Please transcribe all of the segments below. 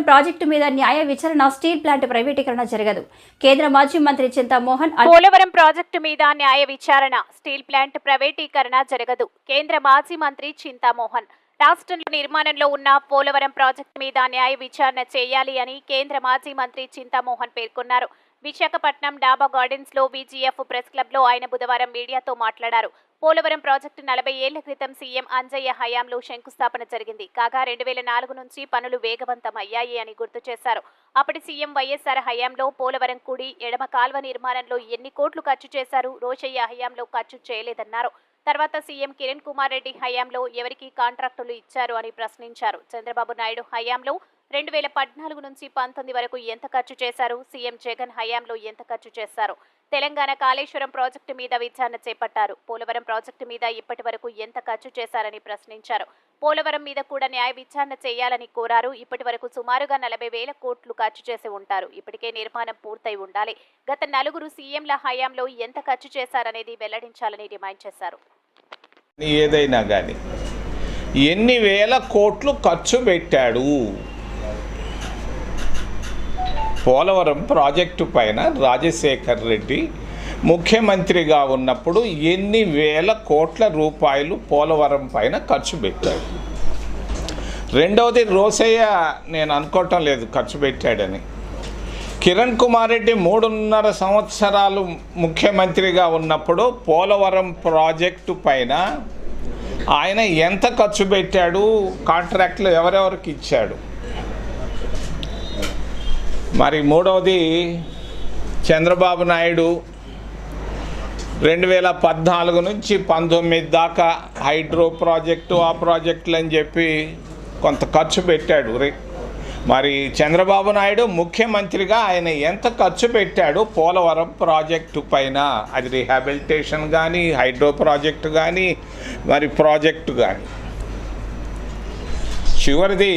Project మీద న్యాయ విచారణ, స్టీల్ ప్లాంట్ ప్రైవేటీకరణ జరగదు. కేంద్ర మాజీ మంత్రి చింతామోహన్. పోలవరం ప్రాజెక్టు మీద న్యాయ విచారణ, స్టీల్ ప్లాంట్ ప్రైవేటీకరణ జరగదు. కేంద్ర మాజీ మంత్రి చింతామోహన్. రాష్ట్రంలో నిర్మాణంలో ఉన్న పోలవరం ప్రాజెక్టు మీద న్యాయ విచారణ చేయాలి అని కేంద్ర మాజీ మంత్రి చింతామోహన్ పేర్కొన్నారు. విశాఖపట్నం డాబా గార్డెన్స్ లో విజిఎఫ్ ప్రెస్ క్లబ్ లో ఆయన బుధవారం మీడియాతో మాట్లాడారు. పోలవరం ప్రాజెక్టు 40 ఏళ్ల క్రితం సీఎం అంజయ్య హయాంలో శంకుస్థాపన జరిగింది. కాగా 2004 నుంచి పనులు వేగవంతం అయ్యాయి అని గుర్తు చేశారు. అప్పటి సీఎం వైఎస్ఆర్ హయాంలో పోలవరం కుడి ఎడమ కాల్వ నిర్మాణంలో ఎన్ని కోట్లు ఖర్చు చేశారు, రోషయ్య హయాంలో ఖర్చు చేయలేదన్నారు. తర్వాత సీఎం కిరణ్ కుమార్ రెడ్డి హయాంలో ఎవరికి కాంట్రాక్టులు ఇచ్చారు అని ప్రశ్నించారు. చంద్రబాబు నాయుడు హయాంలో 2014 నుంచి 19 వరకు ఎంత ఖర్చు చేశారు, సీఎం జగన్ హయాంలో ఎంత ఖర్చు చేశారు. తెలంగాణ కాళేశ్వరం ప్రాజెక్టు మీద విచారణ చేపట్టారు. పోలవరం ప్రాజెక్టు మీద ఇప్పటి వరకు ఎంత ఖర్చు చేశారని ప్రశ్నించారు. పోలవరం మీద కూడా న్యాయ విచారణ చేయాలని కోరారు. ఇప్పటి వరకు సుమారుగా 40,000 కోట్లు ఖర్చు చేసి ఉంటారు. ఇప్పటికే నిర్మాణం పూర్తయి ఉండాలి. గత 4 సీఎంల హయాంలో ఎంత ఖర్చు చేశారనేది వెల్లడించాలని డిమాండ్ చేశారు. ఏదైనా కానీ ఎన్ని వేల కోట్లు ఖర్చు పెట్టాడు పోలవరం ప్రాజెక్టు పైన రాజశేఖర్ రెడ్డి ముఖ్యమంత్రిగా ఉన్నప్పుడు ఎన్ని వేల కోట్ల రూపాయలు పోలవరం పైన ఖర్చు పెట్టాడు. రెండవది, రోసయ్య నేను అనుకోవటం లేదు ఖర్చు పెట్టాడని. కిరణ్ కుమార్ రెడ్డి 3.5 సంవత్సరాలు ముఖ్యమంత్రిగా ఉన్నప్పుడు పోలవరం ప్రాజెక్టు పైన ఆయన ఎంత ఖర్చు పెట్టాడు, కాంట్రాక్టులు ఎవరెవరికి ఇచ్చాడు. మరి మూడవది, చంద్రబాబు నాయుడు 2014 నుంచి 19 దాకా హైడ్రో ప్రాజెక్టు ఆ ప్రాజెక్టులు అని చెప్పి కొంత ఖర్చు పెట్టాడు. మరి చంద్రబాబు నాయుడు ముఖ్యమంత్రిగా ఆయన ఎంత ఖర్చు పెట్టాడు పోలవరం ప్రాజెక్టు పైన, అది రీహాబిలిటేషన్ కానీ హైడ్రో ప్రాజెక్టు కానీ మరి ప్రాజెక్టు కానీ. చివరిది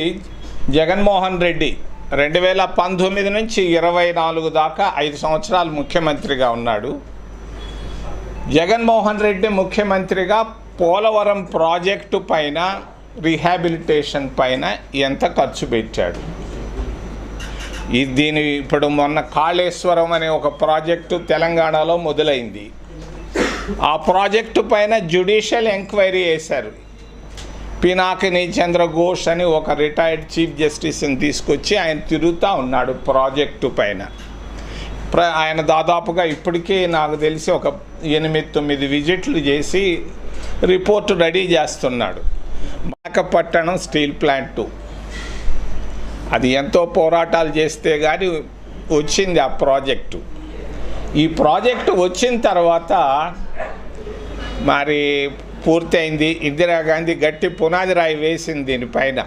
జగన్మోహన్ రెడ్డి 2019 నుంచి 24 దాకా 5 సంవత్సరాలు ముఖ్యమంత్రిగా ఉన్నాడు. జగన్మోహన్ రెడ్డి ముఖ్యమంత్రిగా పోలవరం ప్రాజెక్టు పైన రీహాబిలిటేషన్ పైన ఎంత ఖర్చు పెట్టాడు. దీని ఇప్పుడు మొన్న కాళేశ్వరం అనే ఒక ప్రాజెక్టు తెలంగాణలో మొదలైంది. ఆ ప్రాజెక్టు పైన జ్యుడిషియల్ ఎంక్వైరీ వేశారు. పినాకిని చంద్రఘోష్ అని ఒక రిటైర్డ్ చీఫ్ జస్టిస్ని తీసుకొచ్చి ఆయన తిరుగుతూ ఉన్నాడు ప్రాజెక్టు పైన. ఆయన దాదాపుగా ఇప్పటికీ నాకు తెలిసి ఒక 8-9 విజిట్లు చేసి రిపోర్టు రెడీ చేస్తున్నాడు. విశాఖపట్నం స్టీల్ ప్లాంటు అది ఎంతో పోరాటాలు చేస్తే కానీ వచ్చింది ఆ ప్రాజెక్టు. ఈ ప్రాజెక్టు వచ్చిన తర్వాత మరి పూర్తయింది. ఇందిరాగాంధీ గట్టి పునాది రాయి వేసింది దీనిపైన.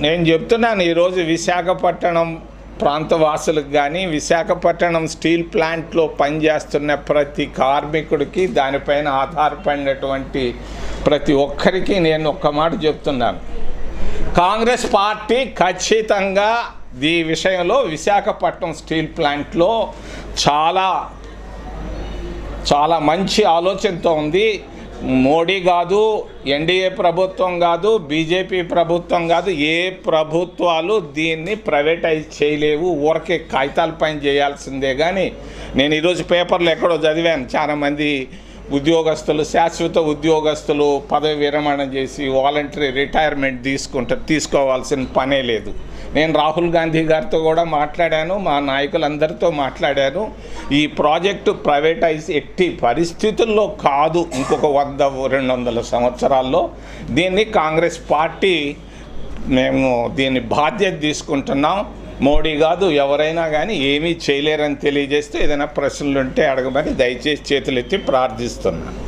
నేను చెప్తున్నాను, ఈరోజు విశాఖపట్నం ప్రాంతవాసులకు కానీ విశాఖపట్నం స్టీల్ ప్లాంట్లో పనిచేస్తున్న ప్రతి కార్మికుడికి దానిపైన ఆధారపడినటువంటి ప్రతి ఒక్కరికి నేను ఒక్క మాట చెప్తున్నాను, కాంగ్రెస్ పార్టీ ఖచ్చితంగా ఈ విషయంలో విశాఖపట్నం స్టీల్ ప్లాంట్లో చాలా మంచి ఆలోచనతో ఉంది. మోడీ కాదు, ఎన్డీఏ ప్రభుత్వం కాదు, బీజేపీ ప్రభుత్వం కాదు, ఏ ప్రభుత్వాలు దీన్ని ప్రైవేటైజ్ చేయలేవు. ఊరికే కాగితాల పైన చేయాల్సిందే. కానీ నేను ఈరోజు పేపర్లో ఎక్కడో చదివాను, చాలామంది ఉద్యోగస్తులు, శాశ్వత ఉద్యోగస్తులు పదవి విరమణ చేసి వాలంటరీ రిటైర్మెంట్ తీసుకోవాల్సిన పనే లేదు. నేను రాహుల్ గాంధీ గారితో కూడా మాట్లాడాను, మా నాయకులందరితో మాట్లాడాను. ఈ ప్రాజెక్టు ప్రైవేటైజ్ ఎట్టి పరిస్థితుల్లో కాదు. ఇంకొక 100-200 సంవత్సరాల్లో దీన్ని కాంగ్రెస్ పార్టీ మేము దీన్ని బాధ్యత తీసుకుంటున్నాం. మోడీ కాదు, ఎవరైనా కానీ ఏమీ చేయలేరని తెలియజేస్తూ ఏదైనా ప్రశ్నలు ఉంటే అడగమని దయచేసి చేతులెత్తి ప్రార్థిస్తున్నాను.